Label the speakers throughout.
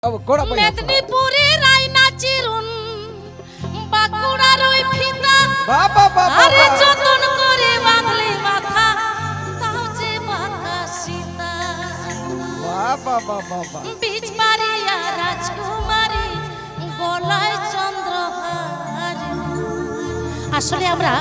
Speaker 1: মেদিনীপুরে রায়না চিরুন বাঁকুড়ার ওই ফিতা আরে যতন করে বাঁধলে মাথা তাও যে বাঁকা সীতা বীজ পারিয়া রাজকুমারী গলায় চন্দ্রহার। আসলে আমরা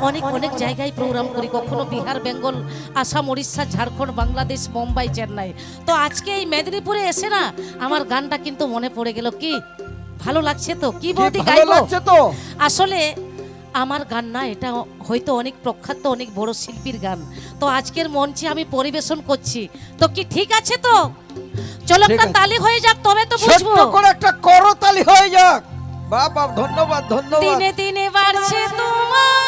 Speaker 1: অনেক অনেক জায়গায় প্রোগ্রাম করি, কখনো বিহার, বেঙ্গল, আসাম, উড়িষ্যা, ঝাড়খণ্ড, বাংলাদেশ, মুম্বাই, চেন্নাই। তো আজকে এই মেদিনীপুরে এসে না আমার গানটা কিন্তু মনে পড়ে গেল। কি ভালো লাগছে তো, কি বৌদি গাইবো তো। আসলে আমার গান না, এটা হয়তো অনেক প্রখ্যাত অনেক বড় শিল্পীর গান। তো আজকের মঞ্চে আমি পরিবেশন করছি, তো কি ঠিক আছে তো? চলো একটা তালি হয়ে যাক, তবে তো বুঝবো।
Speaker 2: একটা করতালি হয়ে যাক। বাবা ধন্যবাদ ধন্যবাদ।
Speaker 1: দিনে দিনে বাড়ছে তোমার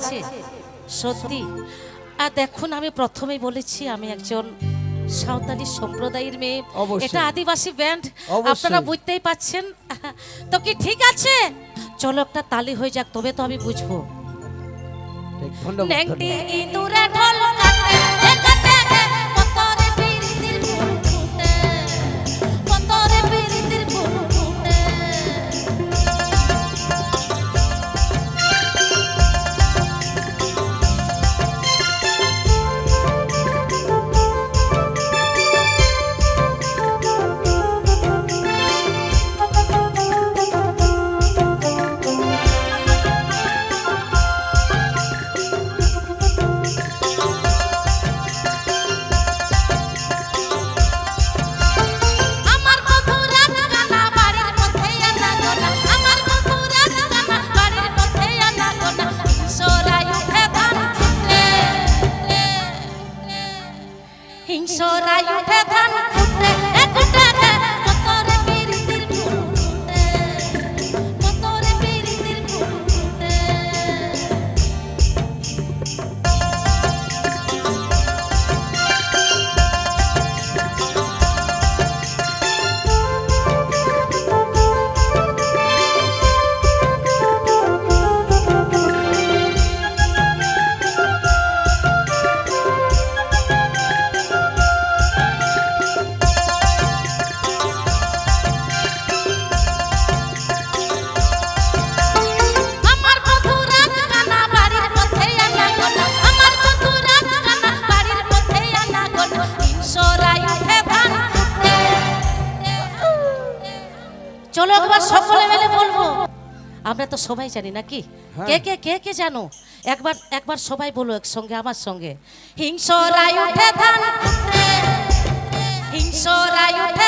Speaker 1: লাগছে সত্যি। আর দেখুন, আমি প্রথমেই বলেছি আমি একজন সাঁওতালি সম্প্রদায়ের মেয়ে,
Speaker 2: অবশ্যই।
Speaker 1: এটা আদিবাসী ব্যান্ড,
Speaker 2: অবশ্যই।
Speaker 1: আপনারা বুঝতেই পাচ্ছেন। তো কি ঠিক আছে, চলো একটা তালি হয়ে যাক, তবে তো আমি বুঝবো।
Speaker 2: ঠিক, ধন্যবাদ,
Speaker 1: নেংটি
Speaker 2: ধন্যবাদ।
Speaker 1: ইঁদুরে ঢোল কাটে, কাটে গে, পতরে পিরিতির ফুল ফুটে, পতরে পিরিতির ফুল ফুটে। আমার বন্ধুরা গানা বাড়ির পথে আনা গোনা, আমার বন্ধুরা গানা বাড়ির পথে আনা গোনা, হিংসরাই উঠে ধান ফুটে, হিংসরাই উঠে ধান ফুটে, ফুটে গে, পতরে পিরিতির ফুল ফুটে, পতরে পিরিতির ফুল ফুটে। আমার বন্ধুরা গানা বাড়ির পথে আনা গোনা, আমার বন্ধুরা গানা বাড়ির পথে আনা গোনা, হিংসরাই উঠে ধান ফুটে। চলো একবার সকলে মিলে বলবো, আমরা তো সবাই জানি নাকি,
Speaker 2: হ্যাঁ।
Speaker 1: কে কে কে কে জানো, একবার একবার সবাই বলো একসঙ্গে আমার সঙ্গে, হিংসরাই উঠে ধান ফুটে, হিংসরাই উঠে